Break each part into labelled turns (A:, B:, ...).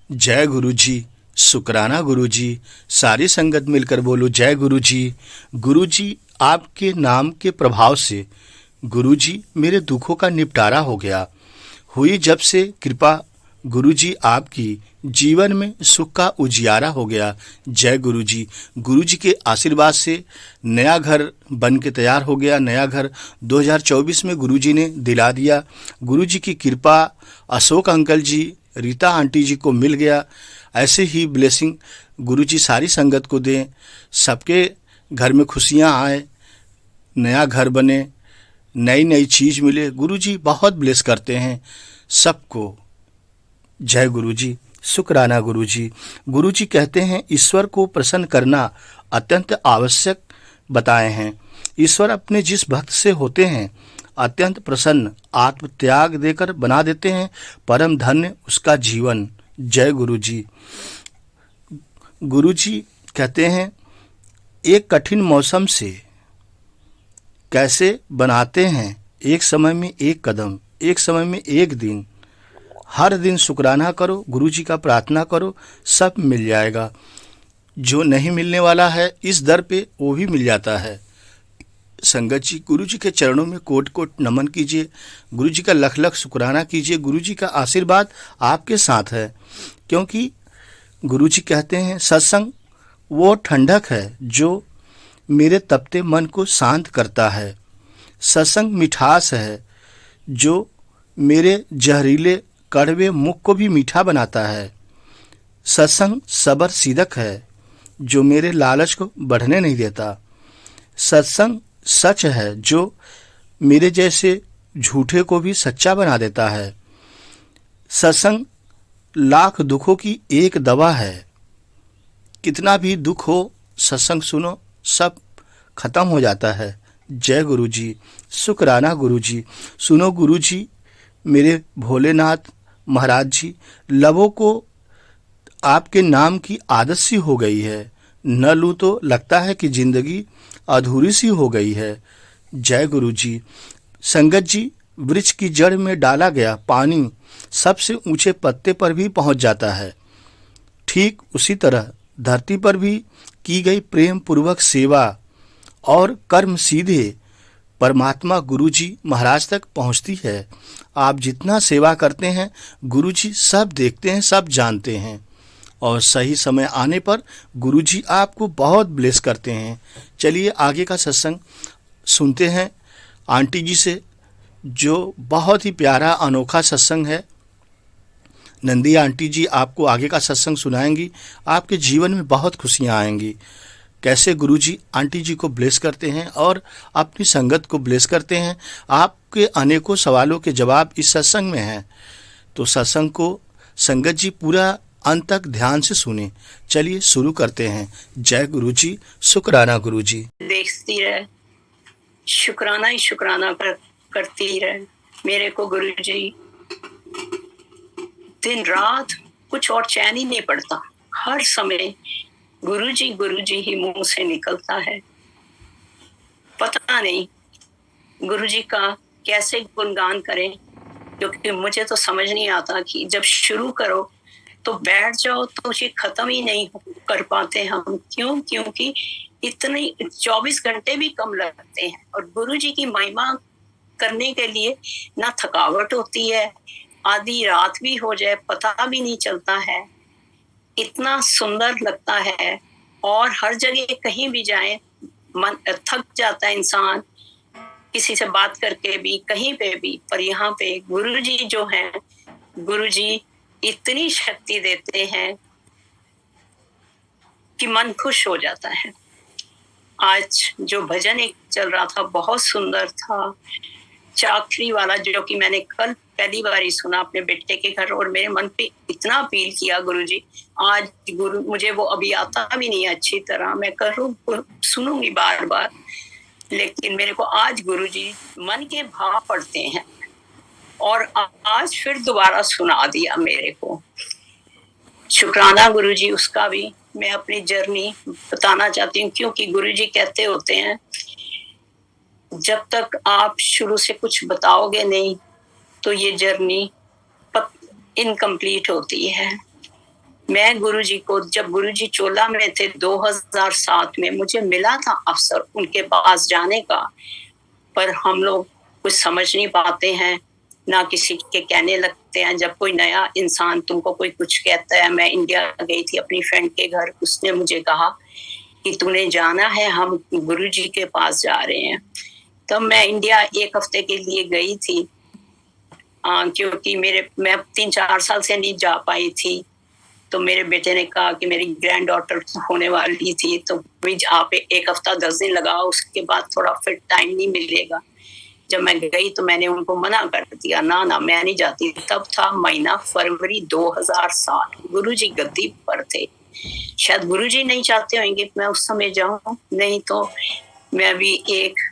A: जय गुरु जी। शुक्राना गुरु जी। सारी संगत मिलकर बोलो जय गुरु जी। गुरु जी, आपके नाम के प्रभाव से गुरु जी मेरे दुखों का निपटारा हो गया। हुई जब से कृपा गुरु जी आपकी, जीवन में सुख का उजियारा हो गया। जय गुरु जी। गुरु जी के आशीर्वाद से नया घर बन के तैयार हो गया। नया घर 2024 में गुरु जी ने दिला दिया। गुरु जी की कृपा अशोक अंकल जी, रीता आंटी जी को मिल गया। ऐसे ही ब्लेसिंग गुरु जी सारी संगत को दें, सबके घर में खुशियां आए, नया घर बने, नई नई चीज मिले। गुरु जी बहुत ब्लेस करते हैं सबको। जय गुरु जी। शुक्राना गुरु जी। गुरु जी कहते हैं ईश्वर को प्रसन्न करना अत्यंत आवश्यक बताए हैं। ईश्वर अपने जिस भक्त से होते हैं अत्यंत प्रसन्न, आत्म त्याग देकर बना देते हैं परम धन्य उसका जीवन। जय गुरु जी। गुरु जी कहते हैं एक कठिन मौसम से कैसे बनाते हैं एक समय में एक कदम, एक समय में एक दिन। हर दिन शुक्राना करो, गुरु जी का प्रार्थना करो, सब मिल जाएगा। जो नहीं मिलने वाला है इस दर पे वो भी मिल जाता है। संगत जी, गुरु जी के चरणों में कोट कोट नमन कीजिए, गुरु जी का लख लख शुक्राना कीजिए। गुरु जी का आशीर्वाद आपके साथ है, क्योंकि गुरु जी कहते हैं सत्संग वो ठंडक है जो मेरे तपते मन को शांत करता है। सत्संग मिठास है जो मेरे जहरीले कड़वे मुख को भी मीठा बनाता है। सत्संग सबर सीदक है जो मेरे लालच को बढ़ने नहीं देता। सत्संग सच है जो मेरे जैसे झूठे को भी सच्चा बना देता है। सत्संग लाख दुखों की एक दवा है। कितना भी दुख हो सत्संग सुनो, सब खत्म हो जाता है। जय गुरु जी। शुक्राना गुरु जी। सुनो गुरु जी, मेरे भोलेनाथ महाराज जी, लबों को आपके नाम की आदत सी हो गई है। न लूँ तो लगता है कि जिंदगी अधूरी सी हो गई है। जय गुरु जी। संगत जी, वृक्ष की जड़ में डाला गया पानी सबसे ऊंचे पत्ते पर भी पहुंच जाता है। ठीक उसी तरह धरती पर भी की गई प्रेम पूर्वक सेवा और कर्म सीधे परमात्मा गुरु जी महाराज तक पहुंचती है। आप जितना सेवा करते हैं गुरु जी सब देखते हैं, सब जानते हैं, और सही समय आने पर गुरु जी आपको बहुत ब्लेस करते हैं। चलिए आगे का सत्संग सुनते हैं आंटी जी से, जो बहुत ही प्यारा अनोखा सत्संग है। नंदी आंटी जी आपको आगे का सत्संग सुनाएंगी। आपके जीवन में बहुत खुशियां आएंगी। कैसे गुरु जी आंटी जी को ब्लेस करते हैं और अपनी संगत को ब्लेस करते हैं। आपके अनेकों सवालों के जवाब इस सत्संग में हैं। तो सत्संग को संगत जी पूरा अंत तक ध्यान से सुने। चलिए शुरू करते हैं। जय गुरु जी। शुक्राना गुरु जी।
B: देखती रहे, शुक्राना ही शुक्राना करती रहे मेरे को गुरु जी। दिन रात कुछ और चैन ही नहीं पड़ता। हर समय गुरु जी ही मुंह से निकलता है। पता नहीं गुरु जी का कैसे गुणगान करें, क्योंकि मुझे तो समझ नहीं आता कि जब शुरू करो तो बैठ जाओ तो ये खत्म ही नहीं कर पाते हम। क्यों? क्योंकि इतने 24 घंटे भी कम लगते हैं, और गुरु जी की महिमा करने के लिए ना थकावट होती है, आधी रात भी हो जाए पता भी नहीं चलता है। इतना सुंदर लगता है, और हर जगह कहीं भी जाए मन थक जाता है इंसान, किसी से बात करके भी, कहीं पे भी। पर यहाँ पे गुरु जी जो हैं, गुरु जी इतनी शक्ति देते हैं कि मन खुश हो जाता है। आज जो भजन एक चल रहा था बहुत सुंदर था, चाकरी वाला, जो कि मैंने कल पहली बार ही सुना अपने बेटे के घर, और मेरे मन पे इतना अपील किया गुरु जी। आज गुरु, मुझे वो अभी आता भी नहीं है अच्छी तरह, मैं करूँ सुनूंगी बार बार, लेकिन मेरे को आज गुरु जी मन के भाव पड़ते हैं, और आज फिर दोबारा सुना दिया मेरे को। शुक्राना गुरु जी उसका भी। मैं अपनी जर्नी बताना चाहती हूँ, क्योंकि गुरु जी कहते होते हैं जब तक आप शुरू से कुछ बताओगे नहीं तो ये जर्नी इनकम्प्लीट होती है। मैं गुरुजी को, जब गुरुजी चोला में थे 2007 में, मुझे मिला था अवसर उनके पास जाने का, पर हम लोग कुछ समझ नहीं पाते हैं, ना किसी के कहने लगते हैं। जब कोई नया इंसान तुमको कोई कुछ कहता है, मैं इंडिया गई थी अपनी फ्रेंड के घर, उसने मुझे कहा कि तूने जाना है, हम गुरुजी के पास जा रहे हैं। तब मैं इंडिया 1 हफ्ते के लिए गई थी, क्योंकि मैं 3-4 साल से नहीं जा पाई थी। तो मेरे बेटे ने कहा कि मेरी ग्रैंड डॉटर होने वाली थी, तो भी आप 1 हफ्ता 10 दिन लगाओ, उसके बाद थोड़ा फिर टाइम नहीं मिलेगा। जब मैं गई तो मैंने उनको मना कर दिया, ना ना मैं नहीं जाती। तब था महीना फरवरी 2007, गुरुजी गद्दी पर थे। शायद गुरुजी नहीं चाहते होंगे मैं उस समय जाऊं, नहीं तो मैं भी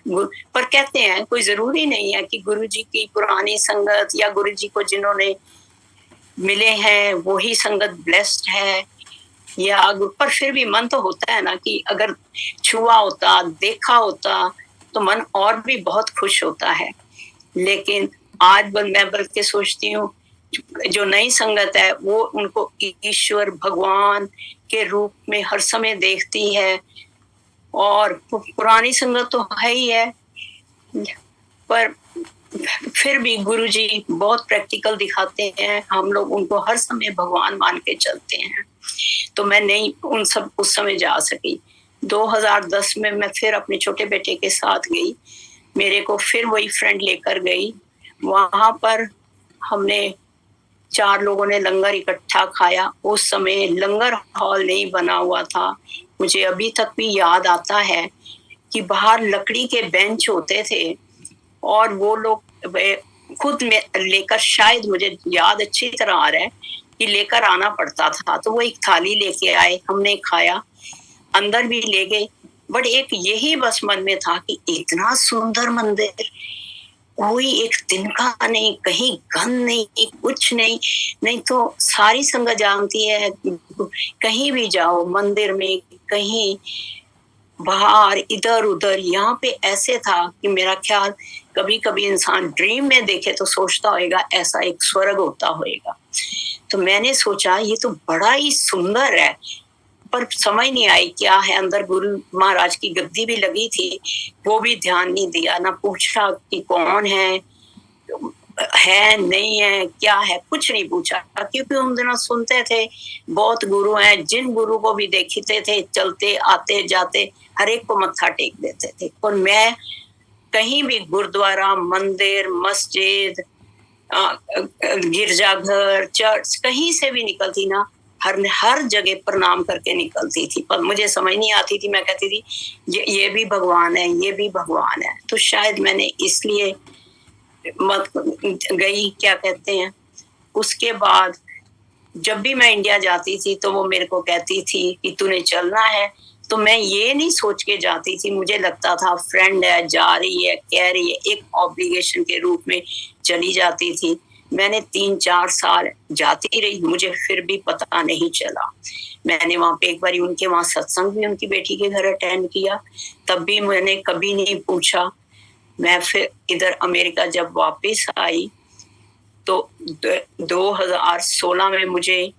B: पर कहते हैं कोई जरूरी नहीं है कि गुरुजी की पुरानी संगत या गुरुजी को जिन्होंने मिले हैं वही संगत ब्लेस्ड है, या पर फिर भी मन तो होता है ना कि अगर छुआ होता, देखा होता तो मन और भी बहुत खुश होता है। लेकिन आज मैं बल्कि सोचती हूँ जो नई संगत है वो उनको ईश्वर भगवान के रूप में हर समय देखती है, और पुरानी संगत तो है ही है, पर फिर भी गुरुजी बहुत प्रैक्टिकल दिखाते हैं। हम लोग उनको हर समय भगवान मान के चलते हैं। तो मैं नहीं उस समय जा सकी। 2010 में मैं फिर अपने छोटे बेटे के साथ गई, मेरे को फिर वही फ्रेंड लेकर गई। वहां पर हमने 4 लोगों ने लंगर इकट्ठा खाया। उस समय लंगर हॉल नहीं बना हुआ था। मुझे अभी तक भी याद आता है कि बाहर लकड़ी के बेंच होते थे और वो लोग खुद में लेकर, शायद मुझे याद अच्छी तरह आ रहा है कि लेकर आना पड़ता था। तो वो एक थाली लेके आए, हमने खाया, अंदर भी ले गए। बट एक यही बस मन में था कि इतना सुंदर मंदिर, कोई एक दिन का नहीं, कहीं गंद नहीं, कुछ नहीं। नहीं तो सारी संगत जानती है, कहीं भी जाओ मंदिर में, कहीं बाहर इधर उधर, यहाँ पे ऐसे था कि मेरा ख्याल कभी कभी इंसान ड्रीम में देखे तो सोचता होगा ऐसा एक स्वर्ग होता होगा। तो मैंने सोचा ये तो बड़ा ही सुंदर है, पर समझ नहीं आई क्या है अंदर। गुरु महाराज की गद्दी भी लगी थी, वो भी ध्यान नहीं दिया, ना पूछा कि कौन है नहीं है, क्या है, कुछ नहीं पूछा। क्योंकि हम दिनों सुनते थे बहुत गुरु हैं, जिन गुरु को भी देखते थे चलते आते जाते हर एक को मत्था टेक देते थे। और मैं कहीं भी गुरुद्वारा, मंदिर, मस्जिद, गिरजाघर, चर्च, कहीं से भी निकलती ना, हर जगह प्रणाम करके निकलती थी। पर मुझे समझ नहीं आती थी, मैं कहती थी ये भी भगवान है, ये भी भगवान है। तो शायद मैंने इसलिए मत गई, क्या कहते हैं। उसके बाद जब भी मैं इंडिया जाती थी तो वो मेरे को कहती थी कि तूने चलना है। तो मैं ये नहीं सोच के जाती थी, मुझे लगता था फ्रेंड है, जा रही है, कह रही है, एक ऑब्लिगेशन के रूप में चली जाती थी। मैंने 3-4 साल जाती रही, मुझे फिर भी पता नहीं चला। मैंने वहां पे एक बार उनके वहां सत्संग भी उनकी बेटी के घर अटेंड किया, तब भी मैंने कभी नहीं पूछा। मैं फिर इधर अमेरिका जब वापस आई तो 2016 में मुझे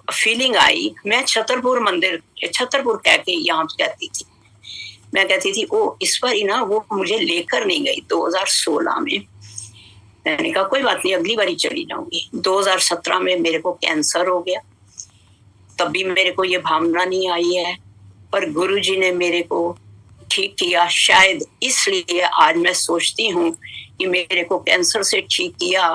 B: फीलिंग आई। मैं छतरपुर मंदिर, छतरपुर कह के यहाँ कहती थी, मैं कहती थी ओ इस बार ही ना वो मुझे लेकर नहीं गई 2016 में। मैंने कहा कोई बात नहीं, अगली बार ही चली जाऊंगी। 2017 में मेरे को कैंसर हो गया, तब भी मेरे को ये भावना नहीं आई है, पर गुरुजी ने मेरे को ठीक किया। शायद इसलिए आज मैं सोचती हूँ कि मेरे को कैंसर से ठीक किया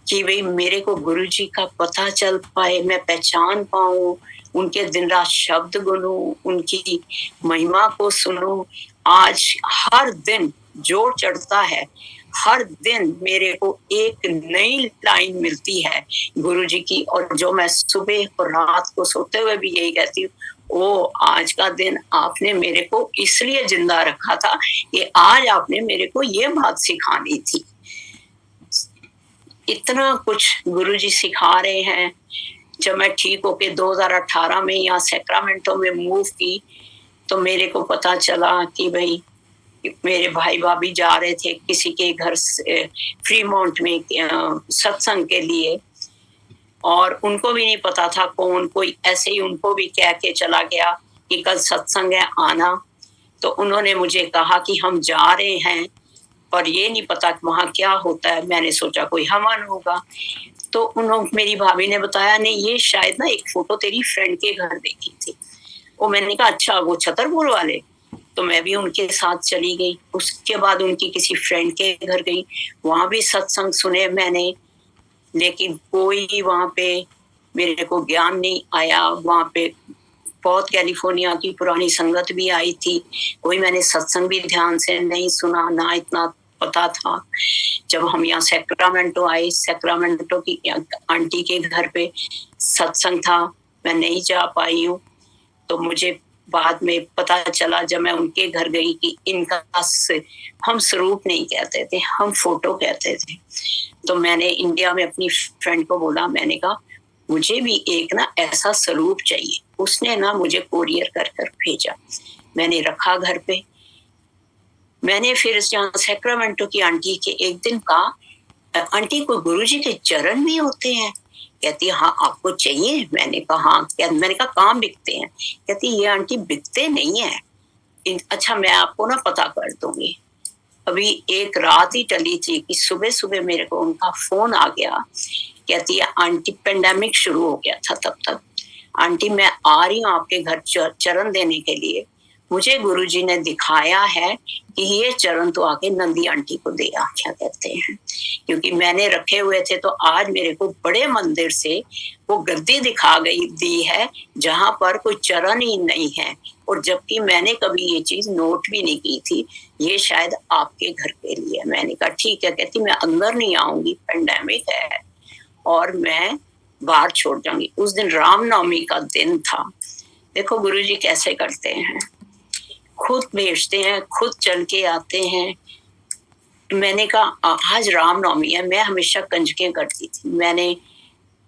B: कि भाई मेरे को गुरुजी का पता चल पाए, मैं पहचान पाऊं, उनके दिन रात शब्द गुनूं, उनकी महिमा को सुनूं। आज हर दिन जोर चढ़ता है, हर दिन मेरे को एक नई लाइन मिलती है गुरुजी की, और जो मैं सुबह और रात को सोते हुए भी यही कहती हूँ, ओ आज का दिन आपने मेरे को इसलिए जिंदा रखा था कि आज आपने मेरे को ये बात सिखानी थी। इतना कुछ गुरुजी सिखा रहे हैं। जब मैं ठीक होके 2018 में यहाँ सैक्रामेंटो में मूव की तो मेरे को पता चला कि भाई मेरे भाई भाभी जा रहे थे किसी के घर से फ्रीमोंट में सत्संग के लिए, और उनको भी नहीं पता था कौन, कोई ऐसे ही उनको भी कह के चला गया कि कल सत्संग है आना। तो उन्होंने मुझे कहा कि हम जा रहे हैं, पर ये नहीं पता कि वहाँ क्या होता है। मैंने सोचा कोई हवन होगा। तो उन्होंने, मेरी भाभी ने बताया, नहीं ये शायद ना एक फोटो तेरी फ्रेंड के घर देखी थी। वो मैंने कहा अच्छा वो छतरपुर वाले। तो मैं भी उनके साथ चली गई। उसके बाद उनकी किसी फ्रेंड के घर गई, वहां भी सत्संग सुने मैंने, लेकिन कोई वहां पे मेरे को ज्ञान नहीं आया। वहां पे बहुत कैलिफोर्निया की पुरानी संगत भी आई थी, कोई मैंने सत्संग भी ध्यान से नहीं सुना, ना इतना पता था। जब हम यहाँ सैक्रामेंटो आए, सैक्रामेंटो की आंटी के घर पे सत्संग था, मैं नहीं जा पाई हूँ। तो मुझे बाद में पता चला जब मैं उनके घर गई कि इनका हम स्वरूप नहीं कहते थे, हम फोटो कहते थे। तो मैंने इंडिया में अपनी फ्रेंड को बोला, मैंने कहा मुझे भी एक ना ऐसा स्वरूप चाहिए। उसने ना मुझे कोरियर कर कर भेजा, मैंने रखा घर पे। मैंने फिर यहाँ सैक्रामेंटो की आंटी के एक दिन कहा, आंटी को गुरुजी के चरण भी होते हैं? कहती है हाँ आपको चाहिए? मैंने कहा हाँ। मैंने कहा कहाँ बिकते हैं? कहती ये आंटी बिकते नहीं है। अच्छा मैं आपको ना पता कर दूंगी। अभी एक रात ही टली थी कि सुबह सुबह मेरे को उनका फोन आ गया। कहती है आंटी, पेंडेमिक शुरू हो गया था तब तक, आंटी मैं आ रही हूँ आपके घर चरण देने के लिए। मुझे गुरुजी ने दिखाया है कि ये चरण तो आके नंदी आंटी को दे आ, क्या कहते हैं, क्योंकि मैंने रखे हुए थे। तो आज मेरे को बड़े मंदिर से वो गद्दी दिखा गई दी है जहां पर कोई चरण ही नहीं है, और जबकि मैंने कभी ये चीज नोट भी नहीं की थी। ये शायद आपके घर के लिए। मैंने कहा ठीक है। कहती मैं अंदर नहीं आऊंगी, पेंडेमिक है और मैं बाहर छोड़ जाऊंगी। उस दिन रामनवमी का दिन था। देखो गुरुजी कैसे करते हैं, खुद भेजते हैं, खुद चल के आते हैं। मैंने कहा आज रामनवमी है, मैं हमेशा कंजकें करती थी। मैंने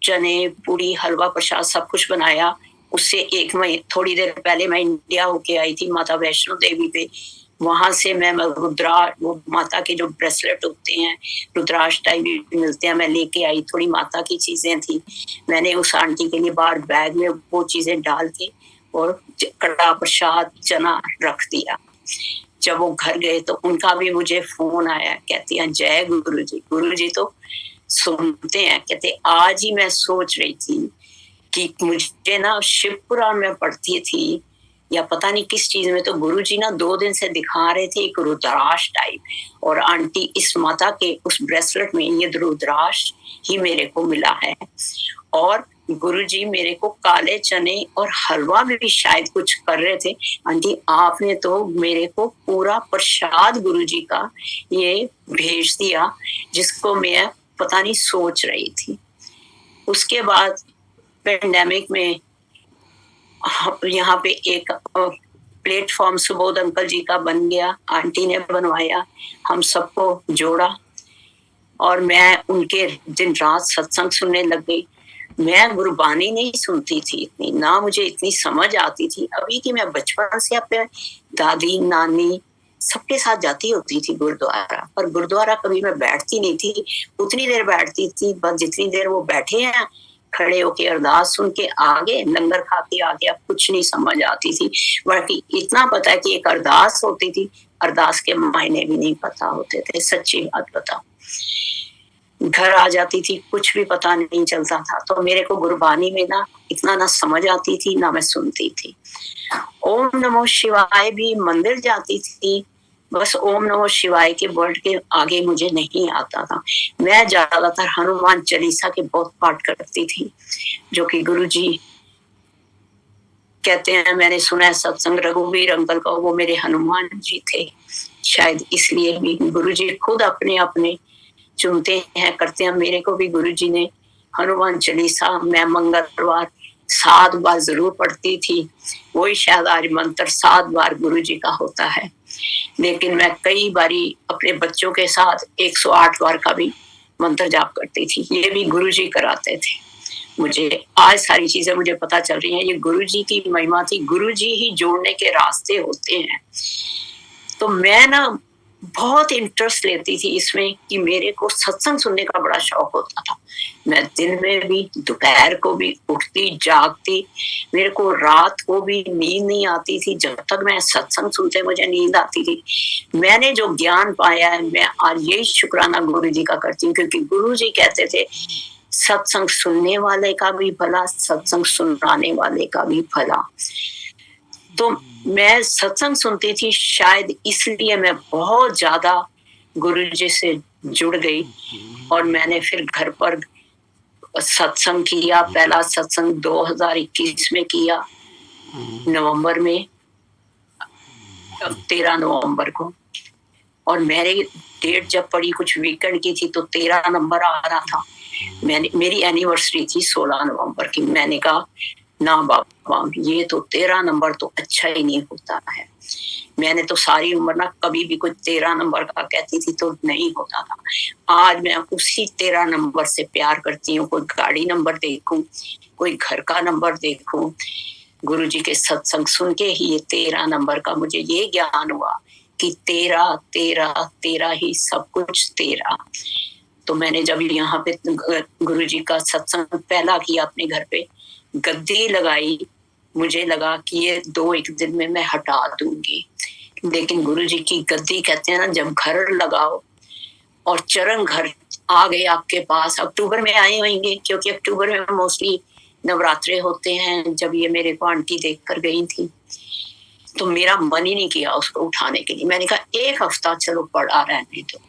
B: चने, पूरी, हलवा, प्रसाद सब कुछ बनाया। उससे एक महीने थोड़ी देर पहले मैं इंडिया होके आई थी माता वैष्णो देवी पे। वहां से मैं रुद्रा, वो माता के जो ब्रेसलेट होते हैं, रुद्राक्ष टाइप भी मिलते हैं, मैं लेके आई। थोड़ी माता की चीजें थी, मैंने उस आंटी के लिए बाहर बैग में वो चीजें डाल के और कड़ा प्रसाद चना रख दिया। जब वो घर गए तो उनका भी मुझे फोन आया, कहती है जय गुरुजी। गुरुजी तो सुनते हैं। कहते आज ही मैं सोच रही थी कि मुझे ना शिव पुराण में पढ़ती थी या पता नहीं किस चीज में, तो गुरुजी ना 2 दिन से दिखा रहे थे एक रुद्राक्ष टाइप, और आंटी इस माता के उस ब्रेसलेट में ये रुद्राक्ष ही मेरे को मिला है। और गुरुजी मेरे को काले चने और हलवा भी शायद कुछ कर रहे थे। आंटी आपने तो मेरे को पूरा प्रसाद गुरुजी का ये भेज दिया, जिसको मैं पता नहीं सोच रही थी। उसके बाद पेंडेमिक में यहाँ पे एक प्लेटफॉर्म सुबोध अंकल जी का बन गया, आंटी ने बनवाया, हम सबको जोड़ा और मैं उनके दिन रात सत्संग सुनने लग गई। मैं गुरबानी नहीं सुनती थी इतनी, ना मुझे इतनी समझ आती थी। अभी की मैं बचपन से अपने दादी नानी सबके साथ जाती होती थी गुरुद्वारा, पर गुरुद्वारा कभी मैं बैठती नहीं थी। उतनी देर बैठती थी बस जितनी देर वो बैठे हैं, खड़े होके अरदास सुन के आगे, लंगर खा के आगे। अब कुछ नहीं समझ आती थी, बल्कि इतना पता है कि एक अरदास होती थी, अरदास के मायने भी नहीं पता होते थे। सच्ची बात बताओ, घर आ जाती थी कुछ भी पता नहीं चलता था। तो मेरे को गुरबानी में ना इतना ना समझ आती थी ना मैं सुनती थी। ओम नमो शिवाय भी मंदिर जाती थी, बस ओम नमो शिवाय के वर्ड के आगे मुझे नहीं आता था। मैं ज्यादातर हनुमान चालीसा के बहुत पाठ करती थी, जो कि गुरुजी कहते हैं, मैंने सुना है सत्संग रघुवीर अंकल का, वो मेरे हनुमान जी थे। शायद इसलिए भी गुरुजी खुद अपने अपने चुनते हैं, करते हैं। मेरे को भी गुरुजी ने हनुमान चालीसा मैं मंगलवार 7 बार जरूर पढ़ती थी। वही शायद आज मंत्र 7 बार गुरुजी का होता है। लेकिन मैं कई बारी अपने बच्चों के साथ 108 बार का भी मंत्र जाप करती थी। ये भी गुरुजी कराते थे मुझे। आज सारी चीजें मुझे पता चल रही हैं, ये गुरुजी की महिमा थी। गुरुजी ही जोड़ने के रास्ते होते हैं। तो मैं ना बहुत इंटरेस्ट लेती थी इसमें कि मेरे को सत्संग सुनने का बड़ा शौक होता था। मैं दिन में भी, दोपहर को भी उठती जागती, मेरे को रात को भी नींद नहीं आती थी। जब तक मैं सत्संग सुनते मुझे नींद आती थी। मैंने जो ज्ञान पाया है, मैं आज यही शुक्राना गुरु जी का करती हूँ, क्योंकि गुरु जी कहते थे सत्संग सुनने वाले का भी भला, सत्संग सुनाने वाले का भी भला। तो मैं सत्संग सुनती थी, शायद इसलिए मैं बहुत ज्यादा गुरु जी से जुड़ गई। और मैंने फिर घर पर सत्संग किया। पहला सत्संग 2021 में किया, नवंबर में, 13 नवंबर को। और मेरी डेट जब पड़ी कुछ वीकेंड की थी तो 13 नंबर आ रहा था। मेरी एनिवर्सरी थी 16 नवंबर की। मैंने कहा ना बाबा, ये तो 13 नंबर तो अच्छा ही नहीं होता है। मैंने तो सारी उम्र ना कभी भी कोई 13 नंबर का कहती थी तो नहीं होता था। आज मैं उसी 13 नंबर से प्यार करती हूँ। कोई गाड़ी नंबर देखूं, कोई घर का नंबर देखूं, गुरु जी के सत्संग सुन के ही ये 13 नंबर का मुझे ये ज्ञान हुआ कि तेरा तेरा तेरा ही सब कुछ तेरा। तो मैंने जब यहाँ पे गुरु जी का सत्संग पहला किया अपने घर पे, गद्दी लगाई, मुझे लगा कि ये 2-1 दिन में मैं हटा दूंगी। लेकिन गुरु जी की गद्दी कहते हैं ना, जब घर लगाओ और चरण घर आ गए आपके पास। अक्टूबर में आए होंगे, क्योंकि अक्टूबर में मोस्टली नवरात्रे होते हैं। जब ये मेरे को आंटी देख कर गई थी तो मेरा मन ही नहीं किया उसको उठाने के लिए। मैंने कहा 1 हफ्ता चलो पड़ा रहने दो।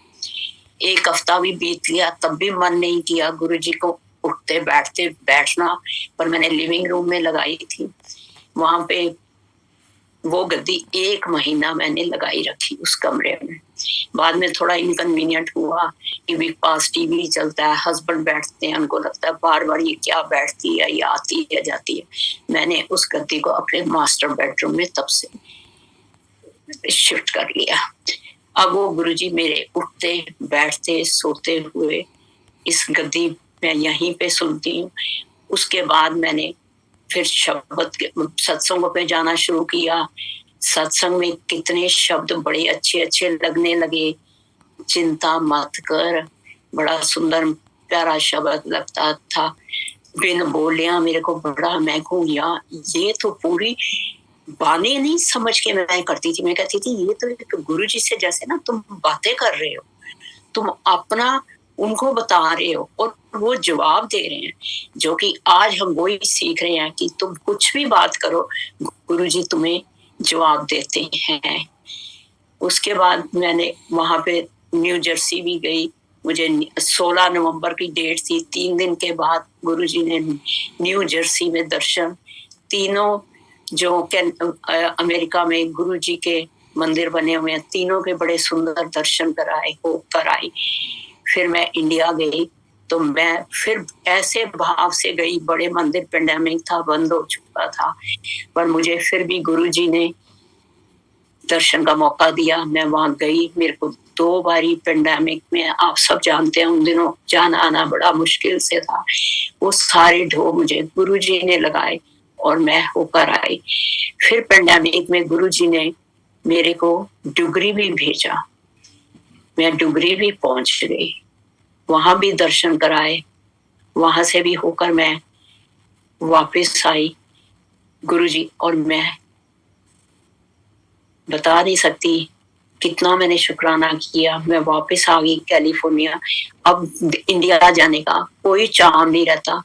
B: 1 हफ्ता भी बीत गया, तब भी मन नहीं किया गुरु जी को उठते बैठते बैठना। पर मैंने लिविंग रूम में लगाई थी, वहां पे वो गद्दी 1 महीना मैंने लगाई रखी उस कमरे में। बाद में थोड़ा इनकन्वीनियंट हुआ कि भी पास टीवी चलता है, हस्बैंड बैठते हैं, उनको लगता है बार बार ये क्या बैठती है, ये आती है जाती है। मैंने उस गद्दी को अपने मास्टर बेडरूम में तब से शिफ्ट कर लिया। अब वो गुरुजी मेरे उठते बैठते सोते हुए इस गद्दी में यहीं पे सुनती हूँ। उसके बाद मैंने फिर शब्द के सत्संगों पे जाना शुरू किया। सत्संग में कितने शब्द बड़े अच्छे अच्छे लगने लगे। चिंता मत कर, बड़ा सुंदर प्यारा शब्द लगता था। बिन बोलिया मेरे को बड़ा, मैं कहूँ यार ये तो पूरी बानी नहीं समझ के मैं करती थी। मैं कहती थी ये तो एक गुरु जी से जैसे ना तुम बातें कर रहे हो, तुम अपना उनको बता रहे हो और वो जवाब दे रहे हैं। जो कि आज हम वही सीख रहे हैं कि तुम कुछ भी बात करो, गुरु जी तुम्हें जवाब देते हैं। उसके बाद मैंने वहां पे न्यू जर्सी भी गई। मुझे 16 नवंबर की डेट थी। 3 दिन के बाद गुरु जी ने न्यू जर्सी में दर्शन, तीनों जो अमेरिका में गुरु जी के मंदिर बने हुए हैं, तीनों के बड़े सुंदर दर्शन कराए होकर आई। फिर मैं इंडिया गई तो मैं फिर ऐसे भाव से गई। बड़े मंदिर, पेंडेमिक था, बंद हो चुका था, पर मुझे फिर भी गुरु जी ने दर्शन का मौका दिया। मैं वहां गई। मेरे को 2 बारी पेंडेमिक में, आप सब जानते हैं उन दिनों जाना आना बड़ा मुश्किल से था। वो सारे ढो मुझे गुरु जी ने लगाए और मैं होकर आई। फिर पेंडेमिक में गुरु जी ने मेरे को डुगरी भी भेजा। मैं डुगरी भी पहुंच गई, वहां भी दर्शन कराए। वहां से भी होकर मैं वापस आई गुरुजी। और मैं बता नहीं सकती कितना मैंने शुक्राना किया। मैं वापस आ गई कैलिफोर्निया। अब इंडिया जाने का कोई चाह नहीं रहता।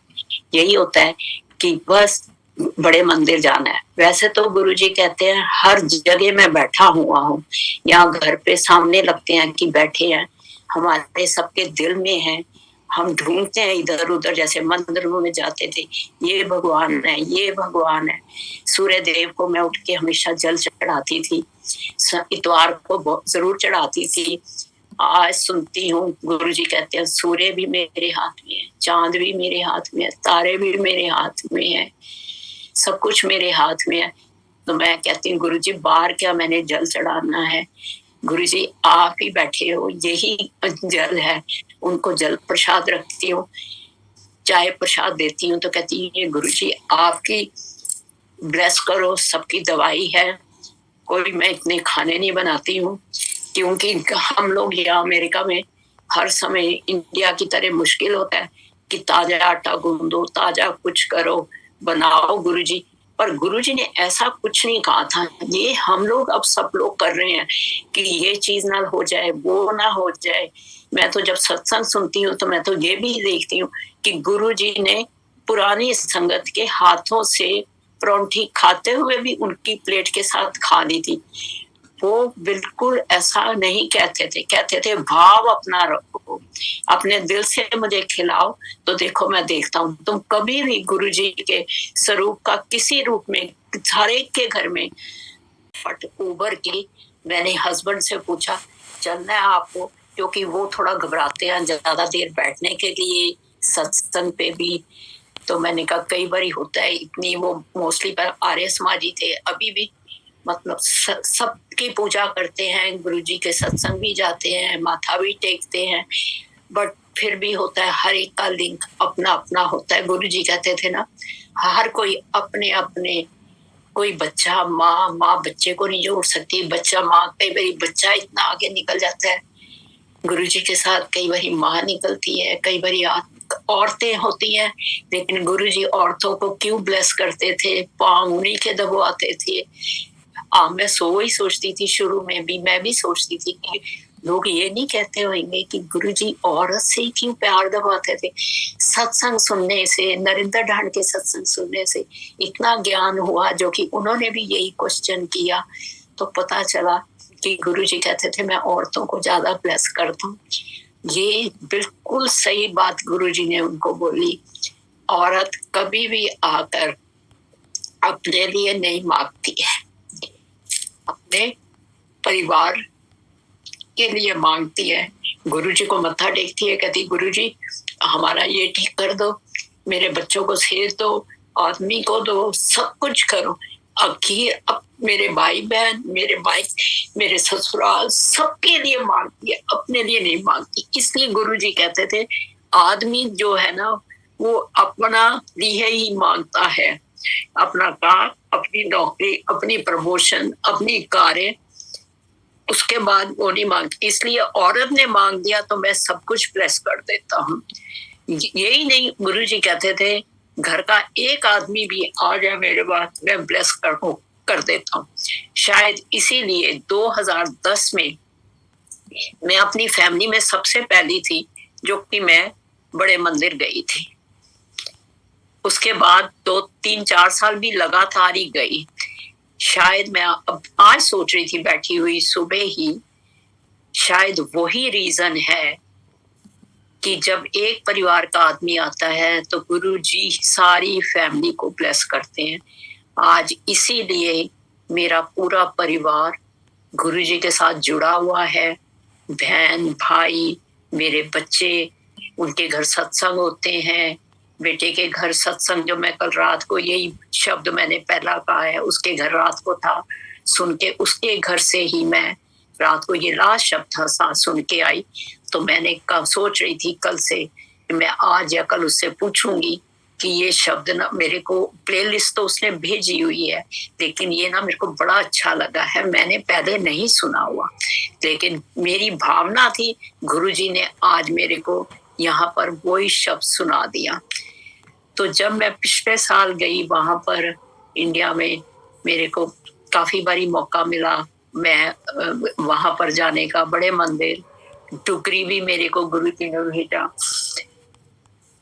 B: यही होता है कि बस बड़े मंदिर जाना है। वैसे तो गुरुजी कहते हैं हर जगह मैं बैठा हुआ हूँ। यहाँ घर पे सामने लगते हैं कि बैठे हैं, हमारे सबके दिल में है। हम ढूंढते हैं इधर उधर, जैसे मंदिरों में जाते थे, ये भगवान है, ये भगवान है। सूर्य देव को मैं उठ के हमेशा जल चढ़ाती थी, इतवार को जरूर चढ़ाती थी। आज सुनती हूँ गुरुजी कहते हैं सूर्य भी मेरे हाथ में है, चांद भी मेरे हाथ में है, तारे भी मेरे हाथ में है, सब कुछ मेरे हाथ में है। तो मैं कहती हूँ गुरुजी बाहर क्या मैंने जल चढ़ाना है, गुरुजी आप ही बैठे हो, यही जल है। उनको जल प्रसाद रखती हूँ, चाय प्रसाद देती हूँ तो कहती है गुरुजी आपकी ब्लेस करो, सबकी दवाई है। कोई मैं इतने खाने नहीं बनाती हूँ, क्योंकि हम लोग यहाँ अमेरिका में हर समय इंडिया की तरह मुश्किल होता है कि ताजा आटा गूंदो, ताजा कुछ करो, बनाओ गुरुजी। पर गुरुजी ने ऐसा कुछ नहीं कहा था। ये हम लोग अब सब लोग कर रहे हैं कि ये चीज ना हो जाए, वो ना हो जाए। मैं तो जब सत्संग सुनती हूँ तो मैं तो ये भी देखती हूँ कि गुरुजी ने पुरानी संगत के हाथों से परोंठी खाते हुए भी उनकी प्लेट के साथ खा ली थी। वो बिल्कुल ऐसा नहीं कहते थे, कहते थे भाव अपना रखो, अपने दिल से मुझे खिलाओ तो देखो मैं देखता हूँ। तुम कभी भी गुरुजी के स्वरूप का किसी रूप में हर एक के घर में फट उबर की। मैंने हस्बैंड से पूछा चलना है आपको, क्योंकि वो थोड़ा घबराते हैं ज्यादा देर बैठने के लिए सत्संग पे भी। तो मैंने कहा कई बार होता है, इतनी वो मोस्टली पर आर्य समाजी थे, अभी भी मतलब सबकी पूजा करते हैं, गुरुजी के सत्संग भी जाते हैं, माथा भी टेकते हैं, बट फिर भी होता है हर एक का लिंक अपना अपना होता है। गुरुजी कहते थे ना, हर कोई अपने अपने, कोई बच्चा माँ बच्चे को नहीं जोड़ सकती, बच्चा माँ, कई बार बच्चा इतना आगे निकल जाता है गुरुजी के साथ, कई बार माँ निकलती है, कई बार औरतें होती हैं। लेकिन गुरुजी औरतों को क्यों ब्लेस करते थे, पाँव उन्हीं के दबवाते थे। मैं ही सोचती थी शुरू में भी, मैं भी सोचती थी कि लोग ये नहीं कहते होंगे कि गुरुजी औरत से ही क्यों प्यार दबाते थे। सत्संग सुनने से, नरेंद्र ढांड के सत्संग सुनने से इतना ज्ञान हुआ, जो कि उन्होंने भी यही क्वेश्चन किया, तो पता चला कि गुरुजी कहते थे मैं औरतों को ज्यादा ब्लेस करता हूँ। ये बिल्कुल सही बात गुरुजी ने उनको बोली। औरत कभी भी आकर अपने लिए नहीं मांगती है, अपने परिवार के लिए मांगती है। गुरुजी को मत्था टेकती है, कहती गुरुजी हमारा ये ठीक कर दो, मेरे बच्चों को सेज दो, आदमी को दो, सब कुछ करो। आखिर अब मेरे भाई बहन, मेरे भाई, मेरे ससुराल, सबके लिए मांगती है, अपने लिए नहीं मांगती। इसलिए गुरुजी कहते थे आदमी जो है ना वो अपना लिए ही मांगता है, अपना काम, अपनी नौकरी, अपनी प्रमोशन, अपनी कारें, उसके बाद वो नहीं मांगती। इसलिए औरत ने मांग दिया तो मैं सब कुछ ब्लेस कर देता हूँ। यही नहीं, गुरुजी कहते थे घर का एक आदमी भी आ जाए मेरे पास, मैं ब्लेस कर देता हूँ। शायद इसीलिए 2010 में मैं अपनी फैमिली में सबसे पहली थी जो कि मैं बड़े मंदिर गई थी। उसके बाद 2-3-4 साल भी लगातार ही गई। शायद मैं अब आज सोच रही थी बैठी हुई सुबह ही, शायद वही रीजन है कि जब एक परिवार का आदमी आता है तो गुरुजी सारी फैमिली को ब्लेस करते हैं। आज इसीलिए मेरा पूरा परिवार गुरुजी के साथ जुड़ा हुआ है। बहन, भाई, मेरे बच्चे, उनके घर सत्संग होते हैं। बेटे के घर सत्संग, जो मैं कल रात को, यही शब्द मैंने पहला कहा है, उसके घर रात को था, सुन के उसके घर से ही मैं रात को ये लास्ट शब्द था सुन के आई। तो मैंने सोच रही थी कल से कि मैं आज या कल उससे पूछूंगी कि ये शब्द ना, मेरे को प्लेलिस्ट तो उसने भेजी हुई है, लेकिन ये ना मेरे को बड़ा अच्छा लगा है, मैंने पहले नहीं सुना हुआ, लेकिन मेरी भावना थी, गुरुजी ने आज मेरे को यहाँ पर वही शब्द सुना दिया। तो जब मैं पिछले साल गई वहां पर इंडिया में, मेरे को काफी बारी मौका मिला मैं वहां पर जाने का, बड़े मंदिर, टुकरी भी मेरे को गुरु जी ने भेजा।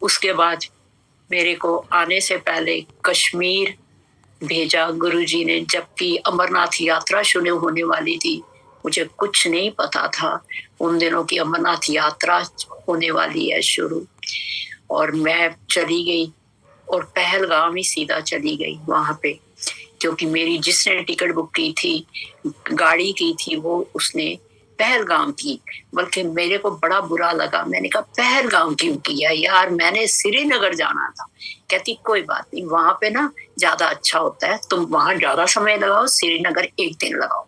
B: उसके बाद मेरे को आने से पहले कश्मीर भेजा गुरुजी ने, जबकि अमरनाथ यात्रा शुरू होने वाली थी। मुझे कुछ नहीं पता था उन दिनों की अमरनाथ यात्रा होने वाली है शुरू, और मैं चली गई और पहलगाम ही सीधा चली गई वहां पे, क्योंकि मेरी जिसने टिकट बुक की थी, गाड़ी की थी, वो उसने पहलगाम की। बल्कि मेरे को बड़ा बुरा लगा, मैंने कहा पहलगाम क्यों किया यार, मैंने श्रीनगर जाना था। कहती कोई बात नहीं, वहां पे ना ज्यादा अच्छा होता है, तुम वहां ज्यादा समय लगाओ, श्रीनगर एक दिन लगाओ।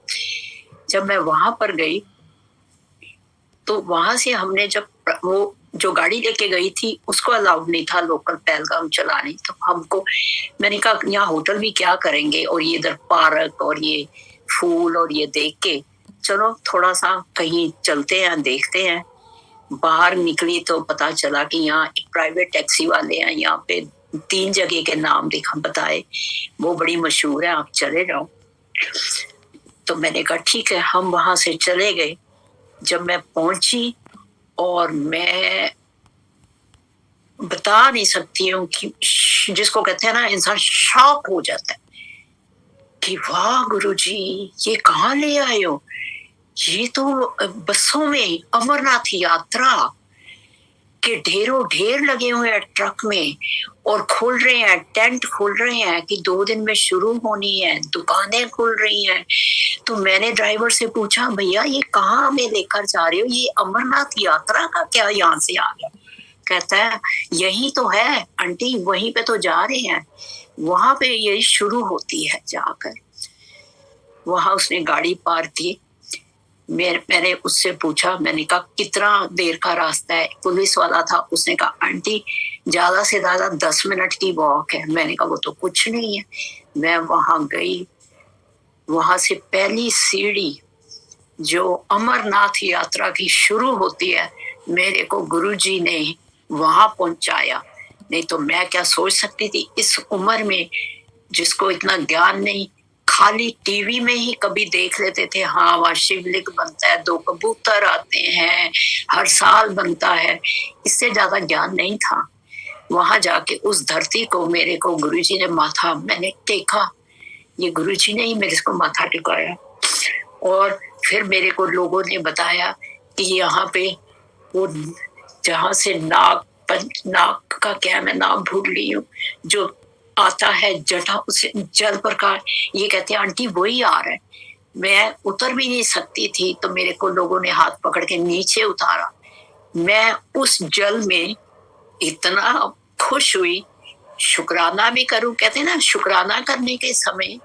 B: जब मैं वहां पर गई तो वहां से हमने, जब वो जो गाड़ी लेके गई थी उसको अलाउड नहीं था लोकल पहलगाम चलाने, तो हमको, मैंने कहा यहाँ होटल भी क्या करेंगे, और ये इधर पार्क और ये फूल और ये देख के चलो थोड़ा सा कहीं चलते हैं, देखते हैं। बाहर निकली तो पता चला कि यहाँ एक प्राइवेट टैक्सी वाले हैं, यहाँ पे 3 जगह के नाम दिखा बताए, वो बड़ी मशहूर है, आप चले जाओ। तो मैंने कहा ठीक है, हम वहां से चले गए। जब मैं पहुंची, और मैं बता नहीं सकती हूँ कि जिसको कहते हैं ना, इंसान शॉक हो जाता है कि वाह गुरुजी, ये कहाँ ले आए हो? ये तो बसों में अमरनाथ यात्रा के ढेरों ढेर लगे हुए हैं ट्रक में, और खोल रहे हैं, टेंट खोल रहे हैं कि 2 दिन में शुरू होनी है, दुकानें खुल रही हैं। तो मैंने ड्राइवर से पूछा, भैया ये कहाँ हमें लेकर जा रहे हो? ये अमरनाथ यात्रा का क्या यहाँ से आ गया? कहता है यही तो है आंटी, वहीं पे तो जा रहे हैं, वहां पे ये शुरू होती है जाकर। वहां उसने गाड़ी पार्क की। मैंने उससे पूछा, मैंने कहा कितना देर का रास्ता है? पुलिस वाला था, उसने कहा आंटी ज्यादा से ज्यादा 10 मिनट की वॉक है। मैंने कहा वो तो कुछ नहीं है। मैं वहां गई, वहां से पहली सीढ़ी जो अमरनाथ यात्रा की शुरू होती है, मेरे को गुरुजी ने वहां पहुंचाया। नहीं तो मैं क्या सोच सकती थी इस उम्र में, जिसको इतना ज्ञान नहीं, खाली टीवी में ही कभी देख लेते थे, हाँ वहां शिवलिंग बनता है, 2 कबूतर आते हैं, हर साल बनता है, इससे ज्यादा ज्ञान नहीं था। वहां जाके उस धरती को मेरे को गुरुजी ने माथा, मैंने टेका, ये गुरुजी ने ही मेरे को माथा टिकाया। और फिर मेरे को लोगों ने बताया कि यहाँ पे वो जहां से नाग का क्या मैं नाम भूल गई हूँ, जो आता है जटा, उसे जल प्रकार, ये कहते हैं आंटी वही आ रहा है। मैं उतर भी नहीं सकती थी, तो मेरे को लोगों ने हाथ पकड़ के नीचे उतारा। मैं उस जल में इतना खुश हुई, शुक्राना भी करूं, कहते हैं ना शुक्राना करने के समय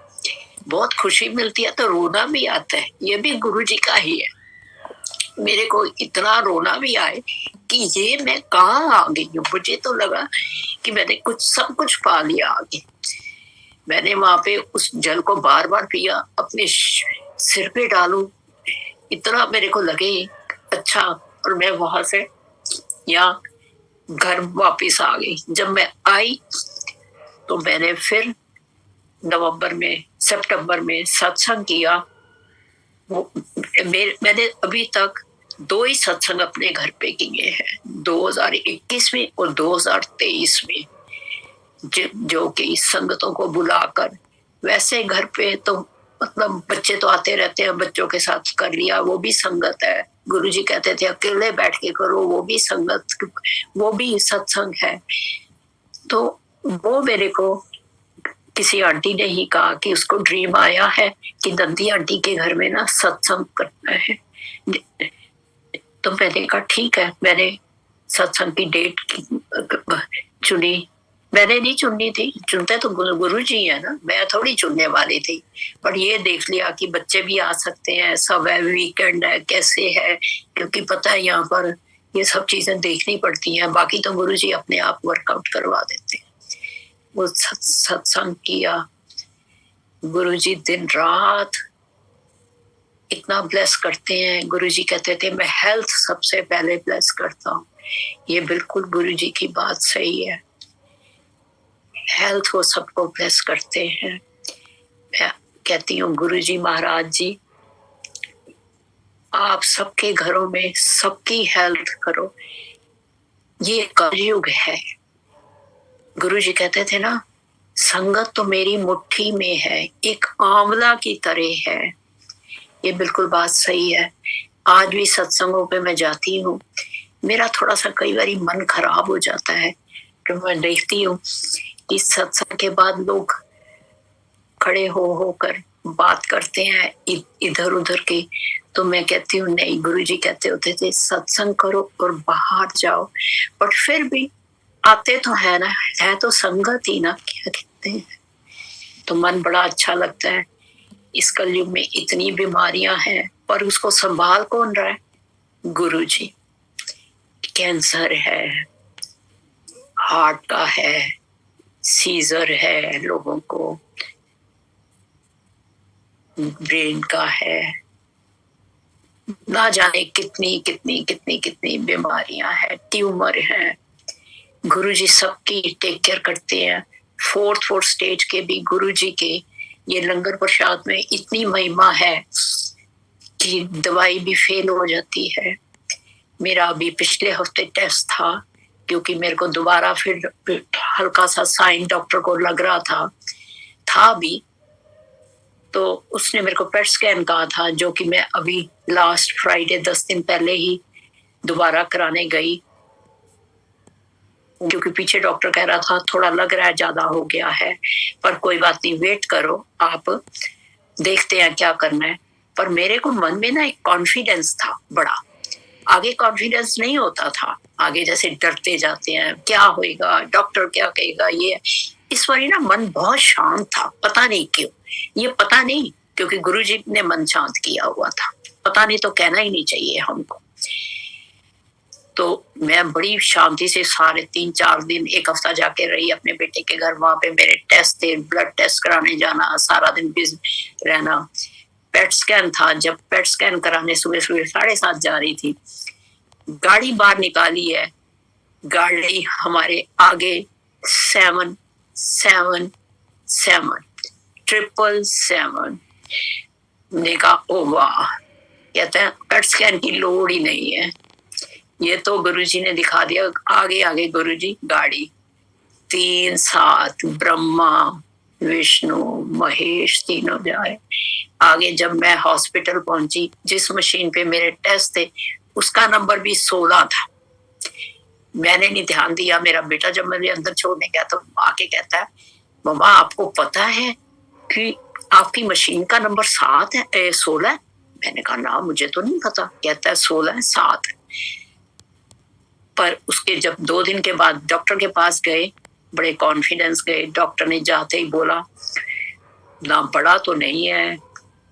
B: बहुत खुशी मिलती है, तो रोना भी आता है, ये भी गुरु जी का ही है। मेरे को इतना रोना भी आए कि ये मैं कहाँ आ गई हूँ। मुझे तो लगा कि मैंने कुछ सब कुछ पा लिया आगे। मैंने वहां पे उस जल को बार बार पिया, अपने सिर पे डालू, इतना मेरे को लगे अच्छा। और मैं वहां से यहाँ घर वापिस आ गई। जब मैं आई तो मैंने फिर सितंबर में सत्संग किया। मैंने अभी तक 2 ही सत्संग अपने घर पे किए हैं, 2021 में और 2023 में, जो कि संगतों को बुलाकर। वैसे घर पे तो मतलब बच्चे तो आते रहते हैं, बच्चों के साथ कर लिया, वो भी संगत है। गुरुजी कहते थे अकेले बैठ के करो, वो भी संगत, वो भी सत्संग है। तो वो मेरे को किसी आंटी ने ही कहा कि उसको ड्रीम आया है कि नंदी आंटी के घर में ना सत्संग करना है। तो मैंने कहा ठीक है। मैंने सत्संग की डेट चुनी। मैंने नहीं चुननी थी, चुनते तो गुरु जी है ना, मैं थोड़ी चुनने वाली थी। पर ये देख लिया कि बच्चे भी आ सकते हैं, सब है, वीकेंड है, कैसे है, क्योंकि पता है यहाँ पर ये सब चीजें देखनी पड़ती हैं। बाकी तो गुरु जी अपने आप वर्कआउट करवा देते हैं। वो सत्संग किया, गुरुजी दिन रात इतना ब्लेस करते हैं। गुरुजी कहते थे मैं हेल्थ सबसे पहले ब्लेस करता हूँ। ये बिल्कुल गुरुजी की बात सही है, हेल्थ वो सबको ब्लेस करते हैं। मैं कहती हूँ गुरुजी महाराज जी, आप सबके घरों में सबकी हेल्थ करो, ये कलयुग है। गुरुजी कहते थे ना, संगत तो मेरी मुट्ठी में है, एक आंवला की तरह है। ये बिल्कुल बात सही है। आज भी सत्संगों पे मैं जाती हूँ, मेरा थोड़ा सा कई बार मन खराब हो जाता है, तो मैं देखती हूँ कि सत्संग के बाद लोग खड़े होकर बात करते हैं इधर उधर के। तो मैं कहती हूँ नहीं, गुरुजी कहते होते थे सत्संग करो और बाहर जाओ। बट फिर भी आते तो है ना, है तो संगत ही ना, क्या कहते हैं। तो मन बड़ा अच्छा लगता है। इस कलयुग में इतनी बीमारियां हैं, पर उसको संभाल कौन रहा है? गुरुजी। कैंसर है, हार्ट का है, सीजर है, लोगों को ब्रेन का है, ना जाने कितनी कितनी कितनी कितनी बीमारियां हैं, ट्यूमर हैं। गुरुजी सबकी टेक केयर करते हैं। फोर्थ स्टेज के भी गुरुजी के ये लंगर प्रसाद में इतनी महिमा है कि दवाई भी फेल हो जाती है। मेरा अभी पिछले हफ्ते टेस्ट था, क्योंकि मेरे को दोबारा फिर हल्का सा साइन डॉक्टर को लग रहा था भी, तो उसने मेरे को पेट स्कैन कहा था, जो कि मैं अभी लास्ट फ्राइडे 10 दिन पहले ही दोबारा कराने गई, क्योंकि पीछे डॉक्टर कह रहा था थोड़ा लग रहा है ज्यादा हो गया है, पर कोई बात नहीं, वेट करो, आप देखते हैं क्या करना है। पर मेरे को मन में ना एक कॉन्फिडेंस था बड़ा, आगे कॉन्फिडेंस नहीं होता था। आगे जैसे डरते जाते हैं, क्या होएगा, डॉक्टर क्या कहेगा, ये इस बार ना मन बहुत शांत था, पता नहीं क्यों। ये पता नहीं, क्योंकि गुरुजी ने मन शांत किया हुआ था। पता नहीं तो कहना ही नहीं चाहिए हमको। तो मैं बड़ी शांति से सारे 3-4 दिन, एक हफ्ता जाके रही अपने बेटे के घर। वहां पे मेरे टेस्ट थे, ब्लड टेस्ट कराने जाना, सारा दिन बिजी रहना। पेट स्कैन था, जब पेट स्कैन कराने सुबह सुबह 7:30 जा रही थी, गाड़ी बाहर निकाली है, गाड़ी हमारे आगे 777 ने कहा ओ वाह, कहते हैं पेट स्कैन की लोड़ ही नहीं है, ये तो गुरुजी ने दिखा दिया। आगे आगे गुरुजी गाड़ी 3-7 ब्रह्मा विष्णु महेश तीनों जाए आगे। जब मैं हॉस्पिटल पहुंची, जिस मशीन पे मेरे टेस्ट थे उसका नंबर भी 16 था। मैंने नहीं ध्यान दिया। मेरा बेटा जब मेरे अंदर छोड़ने गया तो आके कहता है, मम्मा आपको पता है कि आपकी मशीन का नंबर 16 है? मैंने कहा ना, मुझे तो नहीं पता। कहता है 16 है, 7। पर उसके जब 2 दिन के बाद डॉक्टर के पास गए, बड़े कॉन्फिडेंस गए, डॉक्टर ने जाते ही बोला ना बड़ा तो नहीं है,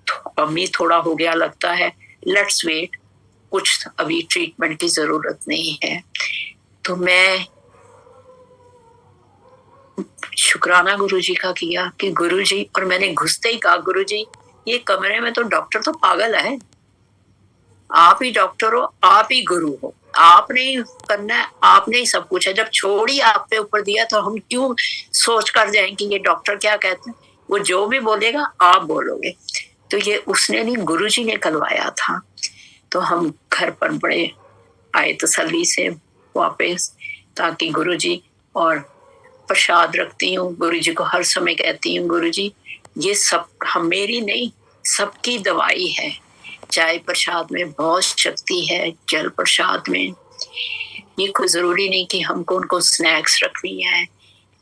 B: कमी थोड़ा हो गया लगता है, लेट्स वेट, कुछ अभी ट्रीटमेंट की जरूरत नहीं है। तो मैं शुक्राना गुरुजी का किया कि गुरुजी, और मैंने घुसते ही कहा, गुरुजी ये कमरे में तो डॉक्टर तो पागल है, आप ही डॉक्टर हो, आप ही गुरु हो, आपने ही करना है, आपने ही सब कुछ है। जब छोड़ ही आप पे ऊपर दिया तो हम क्यों सोच कर जाएं कि ये डॉक्टर क्या कहते हैं, वो जो भी बोलेगा आप बोलोगे। तो ये उसने नहीं, गुरुजी ने करवाया था। तो हम घर पर बड़े आए तसल्ली से वापस, ताकि गुरुजी, और प्रसाद रखती हूँ, गुरुजी को हर समय कहती हूँ, गुरुजी ये सब हम मेरी नहीं सबकी दवाई है। चाय प्रसाद में बहुत शक्ति है, जल प्रसाद में। ये कोई जरूरी नहीं कि हमको उनको स्नैक्स रखनी है,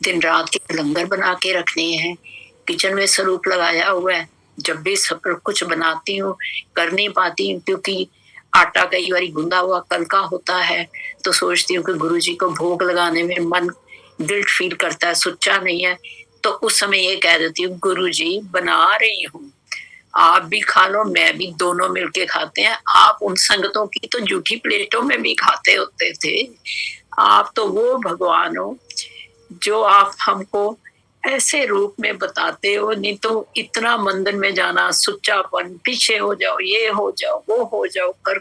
B: दिन रात के लंगर बना के रखने हैं। किचन में स्वरूप लगाया हुआ है, जब भी सब कुछ बनाती हूँ, कर नहीं पाती हूँ, क्योंकि आटा कई बार गुंदा हुआ कल का होता है, तो सोचती हूँ कि गुरुजी को भोग लगाने में मन गिल्ट फील करता है, सुच्चा नहीं है, तो उस समय ये कह देती हूँ, गुरुजी बना रही हूँ, आप भी खा लो, मैं भी, दोनों मिलके खाते हैं। आप उन संगतों की तो जूठी प्लेटों में भी खाते होते थे, आप तो वो भगवान हो जो आप हमको ऐसे रूप में बताते हो। नहीं तो इतना मंदिर में जाना, सुच्चापन, पीछे हो जाओ, ये हो जाओ, वो हो जाओ कर,